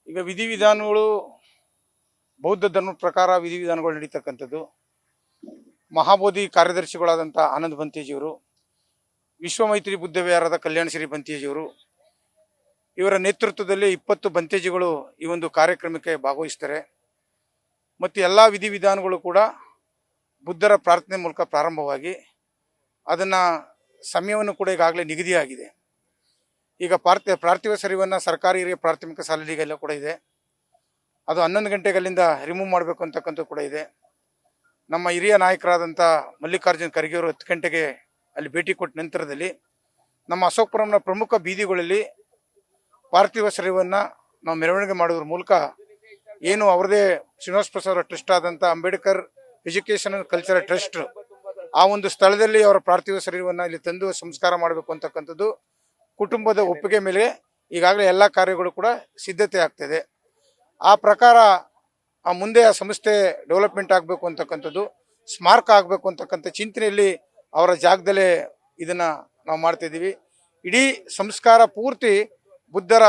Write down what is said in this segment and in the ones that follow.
ಈಗ ವಿಧಿವಿಧಾನಗಳು ಬೌದ್ಧ ಧರ್ಮದ ಪ್ರಕಾರ ವಿಧಿವಿಧಾನಗಳು ನಡೀತಕ್ಕಂಥದ್ದು. ಮಹಾಬೋಧಿ ಕಾರ್ಯದರ್ಶಿಗಳಾದಂಥ ಆನಂದ್ ಬಂತೇಜಿಯವರು, ವಿಶ್ವಮೈತ್ರಿ ಬುದ್ಧ ವಿಹಾರದ ಕಲ್ಯಾಣ ಶ್ರೀ ಬಂತೇಜಿಯವರು, ಇವರ ನೇತೃತ್ವದಲ್ಲಿ 20 ಬಂತೇಜಿಗಳು ಈ ಒಂದು ಕಾರ್ಯಕ್ರಮಕ್ಕೆ ಭಾಗವಹಿಸ್ತಾರೆ. ಮತ್ತು ಎಲ್ಲ ವಿಧಿವಿಧಾನಗಳು ಕೂಡ ಬುದ್ಧರ ಪ್ರಾರ್ಥನೆ ಮೂಲಕ ಪ್ರಾರಂಭವಾಗಿ ಅದನ್ನು ಸಮಯವನ್ನು ಕೂಡ ಈಗಾಗಲೇ ನಿಗದಿಯಾಗಿದೆ. ಈಗ ಪಾರ್ಥಿವ ಶರೀರವನ್ನು ಸರ್ಕಾರಿ ಹಿರಿಯ ಪ್ರಾಥಮಿಕ ಶಾಲೆಗಳಿಗೆಲ್ಲ ಕೂಡ ಇದೆ. ಅದು 11 ಗಂಟೆಗೆ ಅಲ್ಲಿಂದ ರಿಮೂವ್ ಮಾಡಬೇಕು ಅಂತಕ್ಕಂಥದ್ದು ಕೂಡ ಇದೆ. ನಮ್ಮ ಹಿರಿಯ ನಾಯಕರಾದಂಥ ಮಲ್ಲಿಕಾರ್ಜುನ್ ಖರ್ಗೆ ಅವರು 10 ಗಂಟೆಗೆ ಅಲ್ಲಿ ಭೇಟಿ ಕೊಟ್ಟ ನಂತರದಲ್ಲಿ ನಮ್ಮ ಅಶೋಕಪುರಂನ ಪ್ರಮುಖ ಬೀದಿಗಳಲ್ಲಿ ಪಾರ್ಥಿವ ಶರೀರವನ್ನು ನಾವು ಮೆರವಣಿಗೆ ಮಾಡೋದ್ರ ಮೂಲಕ ಏನು ಅವರದೇ ಶ್ರೀನಿವಾಸ ಪ್ರಸಾದ್ ಟ್ರಸ್ಟ್ ಆದಂಥ Ambedkar education and cultural trust ಆ ಒಂದು ಸ್ಥಳದಲ್ಲಿ ಅವರ ಪಾರ್ಥಿವ ಶರೀರವನ್ನು ಇಲ್ಲಿ ತಂದು ಸಂಸ್ಕಾರ ಮಾಡಬೇಕು ಅಂತಕ್ಕಂಥದ್ದು ಕುಟುಂಬದ ಒಪ್ಪಿಗೆ ಮೇಲೆ ಈಗಾಗಲೇ ಎಲ್ಲ ಕಾರ್ಯಗಳು ಕೂಡ ಸಿದ್ಧತೆ ಆಗ್ತಿದೆ. ಆ ಪ್ರಕಾರ ಮುಂದೆ ಆ ಸಂಸ್ಥೆ ಡೆವಲಪ್ಮೆಂಟ್ ಆಗಬೇಕು ಅಂತಕ್ಕಂಥದ್ದು, ಸ್ಮಾರಕ ಆಗಬೇಕು ಅಂತಕ್ಕಂಥ ಚಿಂತನೆಯಲ್ಲಿ ಅವರ ಜಾಗದಲ್ಲೇ ಇದನ್ನು ನಾವು ಮಾಡ್ತಾಯಿದ್ದೀವಿ. ಇಡೀ ಸಂಸ್ಕಾರ ಪೂರ್ತಿ ಬುದ್ಧರ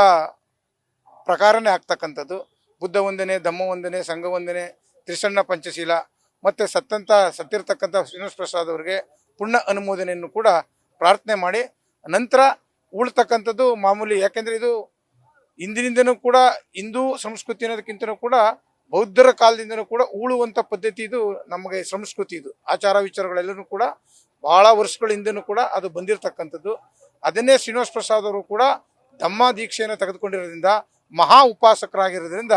ಪ್ರಕಾರನೇ ಆಗ್ತಕ್ಕಂಥದ್ದು. ಬುದ್ಧ ವಂದನೆ, ಧಮ್ಮ ವಂದನೆ, ಸಂಘ ವಂದನೆ, ತ್ರಿಸಣ್ಣ ಪಂಚಶೀಲ ಮತ್ತು ಸತ್ತಿರ್ತಕ್ಕಂಥ ಶ್ರೀನಿವಾಸ ಪ್ರಸಾದ್ ಅವರಿಗೆ ಪುಣ್ಯ ಅನುಮೋದನೆಯನ್ನು ಕೂಡ ಪ್ರಾರ್ಥನೆ ಮಾಡಿ ನಂತರ ಉಳ್ತಕ್ಕಂಥದ್ದು ಮಾಮೂಲಿ. ಯಾಕೆಂದರೆ ಇದು ಹಿಂದಿನಿಂದನೂ ಕೂಡ ಹಿಂದೂ ಸಂಸ್ಕೃತಿ ಅನ್ನೋದಕ್ಕಿಂತನೂ ಕೂಡ ಬೌದ್ಧರ ಕಾಲದಿಂದನೂ ಕೂಡ ಉಳುವಂಥ ಪದ್ಧತಿ ಇದು. ನಮಗೆ ಸಂಸ್ಕೃತಿ ಇದು, ಆಚಾರ ವಿಚಾರಗಳೆಲ್ಲರೂ ಕೂಡ ಭಾಳ ವರ್ಷಗಳಿಂದನೂ ಕೂಡ ಅದು ಬಂದಿರತಕ್ಕಂಥದ್ದು. ಅದನ್ನೇ ಶ್ರೀನಿವಾಸ ಪ್ರಸಾದ್ ಅವರು ಕೂಡ ಧಮ್ಮ ದೀಕ್ಷೆಯನ್ನು ತೆಗೆದುಕೊಂಡಿರೋದ್ರಿಂದ, ಮಹಾ ಉಪಾಸಕರಾಗಿರೋದ್ರಿಂದ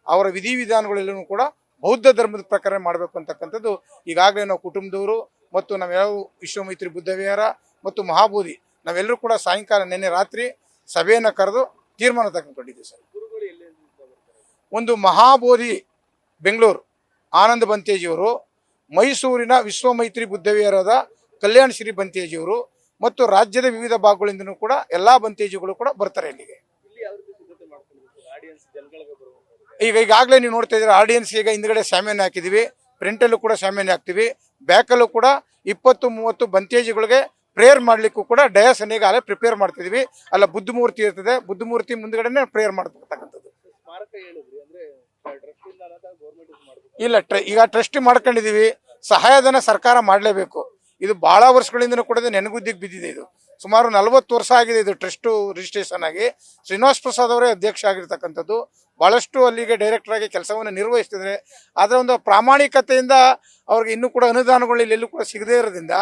ಅವರ ವಿಧಿವಿಧಾನಗಳೆಲ್ಲವೂ ಕೂಡ ಬೌದ್ಧ ಧರ್ಮದ ಪ್ರಕಾರ ಮಾಡಬೇಕು ಅಂತಕ್ಕಂಥದ್ದು ಈಗಾಗಲೇ ನಾವು ಕುಟುಂಬದವರು ಮತ್ತು ನಾವೆಲ್ಲರೂ ವಿಶ್ವಮೈತ್ರಿ ಬುದ್ಧ ವಿಹಾರ ಮತ್ತು ಮಹಾಬೋಧಿ ನಾವೆಲ್ಲರೂ ಕೂಡ ಸಾಯಂಕಾಲ ನಿನ್ನೆ ರಾತ್ರಿ ಸಭೆಯನ್ನು ಕರೆದು ತೀರ್ಮಾನ ತೆಗೆದುಕೊಂಡಿದ್ದೀವಿ ಸರ್. ಒಂದು ಮಹಾಬೋಧಿ ಬೆಂಗಳೂರು ಆನಂದ್ ಬಂತೇಜಿಯವರು, ಮೈಸೂರಿನ ವಿಶ್ವಮೈತ್ರಿ ಬುದ್ಧ ವಿಹಾರದ ಕಲ್ಯಾಣ ಶ್ರೀ ಬಂತೇಜಿಯವರು ಮತ್ತು ರಾಜ್ಯದ ವಿವಿಧ ಭಾಗಗಳಿಂದನೂ ಕೂಡ ಎಲ್ಲ ಬಂತೇಜಿಗಳು ಕೂಡ ಬರ್ತಾರೆ ಇಲ್ಲಿಗೆ. ಈಗಾಗಲೇ ನೀವು ನೋಡ್ತಾ ಇದ್ದೀರಾ, ಆಡಿಯನ್ಸ್ ಈಗ ಹಿಂದ್ಗಡೆ ಶಾಮಿಯಾನ ಹಾಕಿದ್ದೀವಿ, ಪ್ರಿಂಟಲ್ಲೂ ಕೂಡ ಶಾಮಿಯಾನ ಹಾಕ್ತೀವಿ, ಬ್ಯಾಕಲ್ಲೂ ಕೂಡ 20-30 ಬಂತೇಜಿಗಳಿಗೆ ಪ್ರೇಯರ್ ಮಾಡಲಿಕ್ಕೂ ಕೂಡ ಡಯಾಸ್ ಈಗಾಗಲೇ ಪ್ರಿಪೇರ್ ಮಾಡ್ತಿದ್ದೀವಿ. ಅಲ್ಲ ಬುದ್ಧ ಮೂರ್ತಿ ಇರ್ತದೆ, ಬುದ್ಧ ಮೂರ್ತಿ ಮುಂದ್ಗಡೆನೆ ಪ್ರೇಯರ್ ಮಾಡ್ತಕ್ಕಂಥದ್ದು. ಇಲ್ಲ, ಈಗ ಟ್ರಸ್ಟ್ ಮಾಡ್ಕೊಂಡಿದ್ದೀವಿ. ಸಹಾಯಧನ ಸರ್ಕಾರ ಮಾಡಲೇಬೇಕು. ಇದು ಭಾಳ ವರ್ಷಗಳಿಂದನೂ ಕೂಡ ನೆನಗುದ್ದಿಗೆ ಬಿದ್ದಿದೆ. ಇದು ಸುಮಾರು 40 ವರ್ಷ ಆಗಿದೆ ಇದು ಟ್ರಸ್ಟು ರಿಜಿಸ್ಟ್ರೇಷನ್ ಆಗಿ. ಶ್ರೀನಿವಾಸ ಪ್ರಸಾದ್ ಅವರೇ ಅಧ್ಯಕ್ಷ ಆಗಿರ್ತಕ್ಕಂಥದ್ದು. ಭಾಳಷ್ಟು ಅಲ್ಲಿಗೆ ಡೈರೆಕ್ಟರ್ ಆಗಿ ಕೆಲಸವನ್ನು ನಿರ್ವಹಿಸ್ತಿದ್ದಾರೆ. ಆದರೆ ಒಂದು ಪ್ರಾಮಾಣಿಕತೆಯಿಂದ ಅವ್ರಿಗೆ ಇನ್ನೂ ಕೂಡ ಅನುದಾನಗಳು ಇಲ್ಲೆಲ್ಲೂ ಕೂಡ ಸಿಗದೇ ಇರೋದ್ರಿಂದ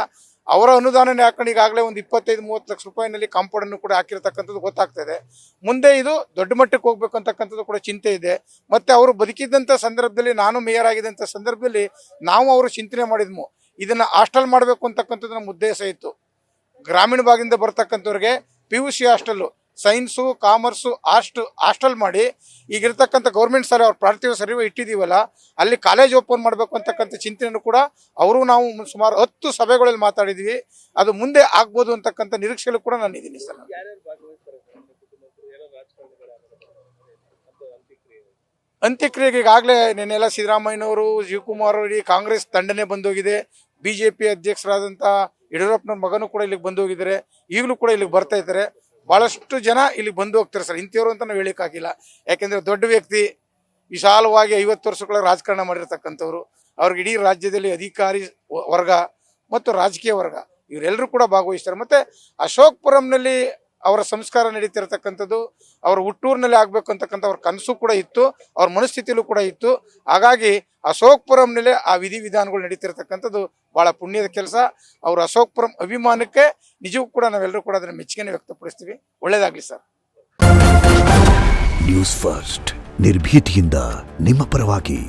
ಅವರ ಅನುದಾನನೇ ಹಾಕೊಂಡು ಈಗಾಗಲೇ ಒಂದು 25-30 ಲಕ್ಷ ರೂಪಾಯಿನಲ್ಲಿ ಕಾಂಪೌಂಡನ್ನು ಕೂಡ ಹಾಕಿರ್ತಕ್ಕಂಥದ್ದು ಗೊತ್ತಾಗ್ತದೆ. ಮುಂದೆ ಇದು ದೊಡ್ಡ ಮಟ್ಟಕ್ಕೆ ಹೋಗ್ಬೇಕು ಅಂತಕ್ಕಂಥದ್ದು ಕೂಡ ಚಿಂತೆ ಇದೆ. ಮತ್ತು ಅವರು ಬದುಕಿದ್ದಂಥ ಸಂದರ್ಭದಲ್ಲಿ, ನಾನು ಮೇಯರ್ ಆಗಿದ್ದಂಥ ಸಂದರ್ಭದಲ್ಲಿ ನಾವು ಅವರು ಚಿಂತನೆ ಮಾಡಿದ್ವು, ಇದನ್ನು ಹಾಸ್ಟೆಲ್ ಮಾಡಬೇಕು ಅಂತಕ್ಕಂಥದ್ದು ನಮ್ಮ ಉದ್ದೇಶ ಇತ್ತು. ಗ್ರಾಮೀಣ ಭಾಗದಿಂದ ಬರ್ತಕ್ಕಂಥವ್ರಿಗೆ PUC hostel, science, commerce hostel ಮಾಡಿ ಈಗಿರ್ತಕ್ಕಂಥ ಗೌರ್ಮೆಂಟ್ ಶಾಲೆ ಅವ್ರ ಪಾರ್ಥಿವ ಶರೀರ ಇಟ್ಟಿದ್ದೀವಲ್ಲ, ಅಲ್ಲಿ ಕಾಲೇಜ್ ಓಪನ್ ಮಾಡಬೇಕು ಅಂತಕ್ಕಂಥ ಚಿಂತನೆಯನ್ನು ಕೂಡ ಅವರು ನಾವು ಸುಮಾರು 10 ಸಭೆಗಳಲ್ಲಿ ಮಾತಾಡಿದ್ವಿ. ಅದು ಮುಂದೆ ಆಗ್ಬೋದು ಅಂತಕ್ಕಂಥ ನಿರೀಕ್ಷೆಯಲ್ಲೂ ಕೂಡ ನಾನು ಇದ್ದೀನಿ ಸರ್. ಅಂತ್ಯಕ್ರಿಯೆಗೆ ಈಗಾಗಲೇ ನೆನ್ನೆಲ್ಲ ಸಿದ್ದರಾಮಯ್ಯನವರು, ಶಿವಕುಮಾರ್ ಅವರು, ಕಾಂಗ್ರೆಸ್ ತಂಡನೆ ಬಂದೋಗಿದೆ. BJP ಅಧ್ಯಕ್ಷರಾದಂಥ ಯಡಿಯೂರಪ್ಪನವ್ರ ಮಗನೂ ಕೂಡ ಇಲ್ಲಿಗೆ ಬಂದು ಹೋಗಿದ್ದಾರೆ. ಈಗಲೂ ಕೂಡ ಇಲ್ಲಿಗೆ ಬರ್ತಾ ಇದ್ದಾರೆ. ಭಾಳಷ್ಟು ಜನ ಇಲ್ಲಿಗೆ ಬಂದು ಹೋಗ್ತಾರೆ ಸರ್. ಇಂಥವ್ರು ಅಂತ ನಾವು ಹೇಳೋಕ್ಕಾಗಿಲ್ಲ. ಯಾಕೆಂದರೆ ದೊಡ್ಡ ವ್ಯಕ್ತಿ, ವಿಶಾಲವಾಗಿ 50 ವರ್ಷಗಳ ರಾಜಕಾರಣ ಮಾಡಿರ್ತಕ್ಕಂಥವ್ರು. ಅವ್ರಿಗೆ ಇಡೀ ರಾಜ್ಯದಲ್ಲಿ ಅಧಿಕಾರಿ ವರ್ಗ ಮತ್ತು ರಾಜಕೀಯ ವರ್ಗ ಇವರೆಲ್ಲರೂ ಕೂಡ ಭಾಗವಹಿಸ್ತಾರೆ. ಮತ್ತು ಅಶೋಕಪುರಂನಲ್ಲಿ ಅವರ ಸಂಸ್ಕಾರ ನಡೀತಿರ್ತಕ್ಕಂಥದ್ದು, ಅವರ ಹುಟ್ಟೂರಿನಲ್ಲಿ ಆಗಬೇಕು ಅಂತಕ್ಕಂಥ ಅವ್ರ ಕನಸು ಕೂಡ ಇತ್ತು, ಅವ್ರ ಮನಸ್ಥಿತಿಯಲ್ಲೂ ಕೂಡ ಇತ್ತು. ಹಾಗಾಗಿ ಅಶೋಕಪುರಂನಲ್ಲಿ ಆ ವಿಧಿವಿಧಾನಗಳು ನಡೀತಿರ್ತಕ್ಕಂಥದ್ದು ಭಾಳ ಪುಣ್ಯದ ಕೆಲಸ. ಅವರು ಅಶೋಕಪುರಂ ಅಭಿಮಾನಕ್ಕೆ ನಿಜವೂ ಕೂಡ ನಾವೆಲ್ಲರೂ ಕೂಡ ಅದನ್ನು ಮೆಚ್ಚುಗೆಯನ್ನು ವ್ಯಕ್ತಪಡಿಸ್ತೀವಿ. ಒಳ್ಳೆಯದಾಗಲಿ ಸರ್. ನ್ಯೂಸ್ ಫಸ್ಟ್, ನಿರ್ಭೀತಿಯಿಂದ ನಿಮ್ಮ ಪರವಾಗಿ.